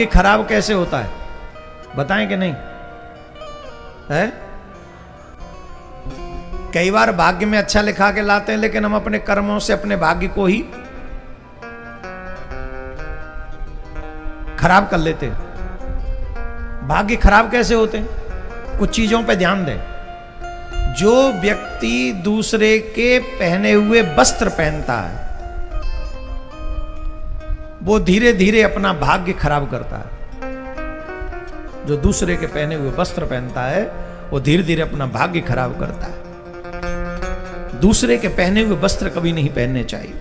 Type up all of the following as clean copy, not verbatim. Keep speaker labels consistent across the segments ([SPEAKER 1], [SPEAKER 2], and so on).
[SPEAKER 1] ये खराब कैसे होता है बताएं कि नहीं है? कई बार भाग्य में अच्छा लिखा के लाते हैं, लेकिन हम अपने कर्मों से अपने भाग्य को ही खराब कर लेते हैं। भाग्य खराब कैसे होते हैं? कुछ चीजों पे ध्यान दें। जो व्यक्ति दूसरे के पहने हुए वस्त्र पहनता है वो धीरे धीरे अपना भाग्य खराब करता है। जो दूसरे के पहने हुए वस्त्र पहनता है वो धीरे धीरे अपना भाग्य खराब करता है। दूसरे के पहने हुए वस्त्र कभी नहीं पहनने चाहिए।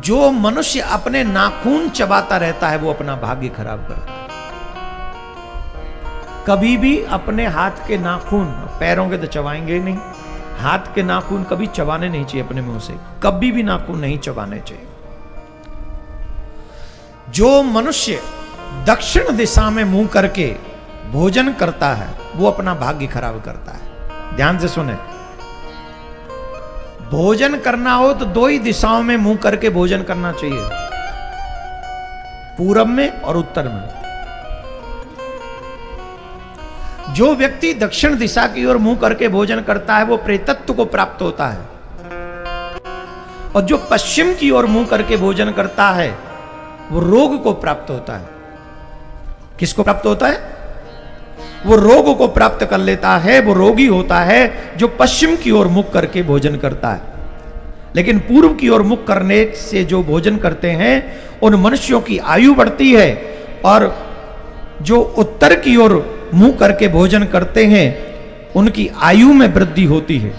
[SPEAKER 1] जो मनुष्य अपने नाखून चबाता रहता है वो अपना भाग्य खराब करता है। कभी भी अपने हाथ के नाखून, पैरों के तो चबाएंगे नहीं, हाथ के नाखून कभी चबाने नहीं चाहिए अपने मुंह से, कभी भी नाखून नहीं चबाने चाहिए। जो मनुष्य दक्षिण दिशा में मुंह करके भोजन करता है वो अपना भाग्य खराब करता है। ध्यान से सुने, भोजन करना हो तो दो ही दिशाओं में मुंह करके भोजन करना चाहिए, पूरब में और उत्तर में। जो व्यक्ति दक्षिण दिशा की ओर मुंह करके भोजन करता है वो प्रेतत्व को प्राप्त होता है, और जो पश्चिम की ओर मुंह करके भोजन करता है वो रोग को प्राप्त होता है। किसको प्राप्त होता है? वो रोग को प्राप्त कर लेता है, वो रोगी होता है जो पश्चिम की ओर मुख करके भोजन करता है। लेकिन पूर्व की ओर मुख करने से जो भोजन करते हैं उन मनुष्यों की आयु बढ़ती है, और जो उत्तर की ओर मुंह करके भोजन करते हैं उनकी आयु में वृद्धि होती है,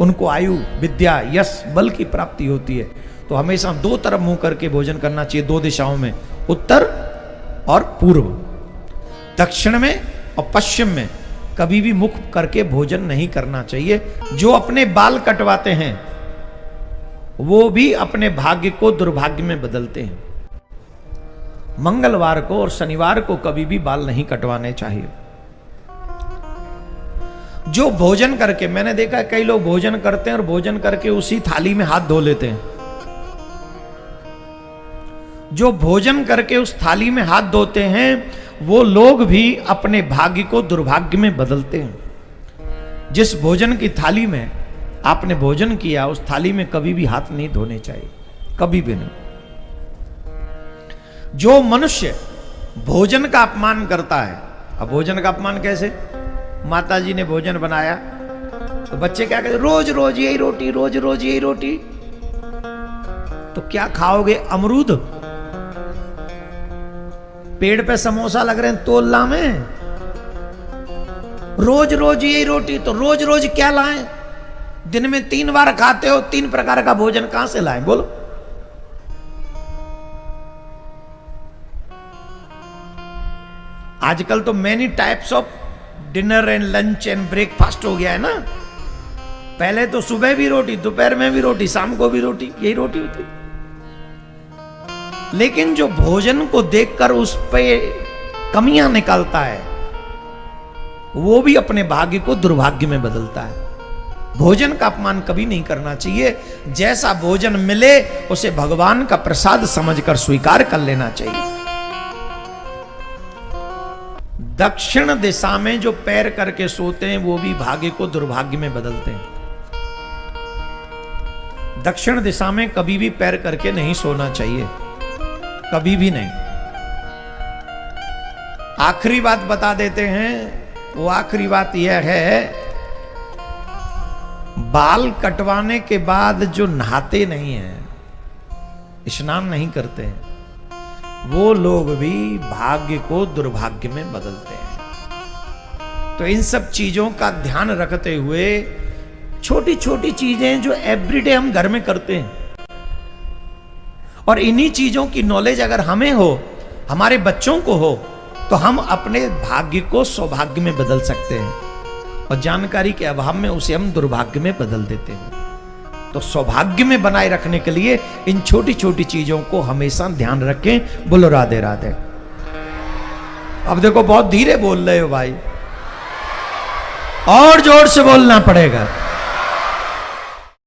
[SPEAKER 1] उनको आयु, विद्या, यश, बल की प्राप्ति होती है। तो हमेशा दो तरफ मुंह करके भोजन करना चाहिए, दो दिशाओं में, उत्तर और पूर्व। दक्षिण में और पश्चिम में कभी भी मुख करके भोजन नहीं करना चाहिए। जो अपने बाल कटवाते हैं वो भी अपने भाग्य को दुर्भाग्य में बदलते हैं। मंगलवार को और शनिवार को कभी भी बाल नहीं कटवाने चाहिए। जो भोजन करके, मैंने देखा कई लोग भोजन करते हैं और भोजन करके उसी थाली में हाथ धो लेते हैं। जो भोजन करके उस थाली में हाथ धोते हैं वो लोग भी अपने भाग्य को दुर्भाग्य में बदलते हैं। जिस भोजन की थाली में आपने भोजन किया उस थाली में कभी भी हाथ नहीं धोने चाहिए, कभी भी नहीं। जो मनुष्य भोजन का अपमान करता है, अब भोजन का अपमान कैसे? माता जी ने भोजन बनाया तो बच्चे क्या कहते? रोज रोज यही रोटी, रोज रोज यही रोटी। तो क्या खाओगे? अमरूद? पेड़ पे समोसा लग रहे हैं तोलना में? रोज रोज यही रोटी, तो रोज रोज क्या लाएं? दिन में 3 बार खाते हो, 3 प्रकार का भोजन कहां से लाएं? बोलो। आजकल तो many types of dinner and lunch and breakfast हो गया है ना। पहले तो सुबह भी रोटी, दोपहर में भी रोटी, शाम को भी रोटी, यही रोटी होती। लेकिन जो भोजन को देखकर उस पे कमियां निकालता है वो भी अपने भाग्य को दुर्भाग्य में बदलता है। भोजन का अपमान कभी नहीं करना चाहिए। जैसा भोजन मिले उसे भगवान का प्रसाद समझकर स्वीकार कर लेना चाहिए। दक्षिण दिशा में जो पैर करके सोते हैं वो भी भाग्य को दुर्भाग्य में बदलते हैं। दक्षिण दिशा में कभी भी पैर करके नहीं सोना चाहिए, कभी भी नहीं। आखिरी बात बता देते हैं, वो आखिरी बात यह है, बाल कटवाने के बाद जो नहाते नहीं हैं, स्नान नहीं करते हैं, वो लोग भी भाग्य को दुर्भाग्य में बदलते हैं। तो इन सब चीजों का ध्यान रखते हुए छोटी छोटी चीजें जो एवरीडे हम घर में करते हैं, और इन्हीं चीजों की नॉलेज अगर हमें हो, हमारे बच्चों को हो, तो हम अपने भाग्य को सौभाग्य में बदल सकते हैं, और जानकारी के अभाव में उसे हम दुर्भाग्य में बदल देते हैं। तो सौभाग्य में बनाए रखने के लिए इन छोटी छोटी चीजों को हमेशा ध्यान रखें। बोलो राधे राधे। अब देखो बहुत धीरे बोल रहे हो भाई, और जोर से बोलना पड़ेगा।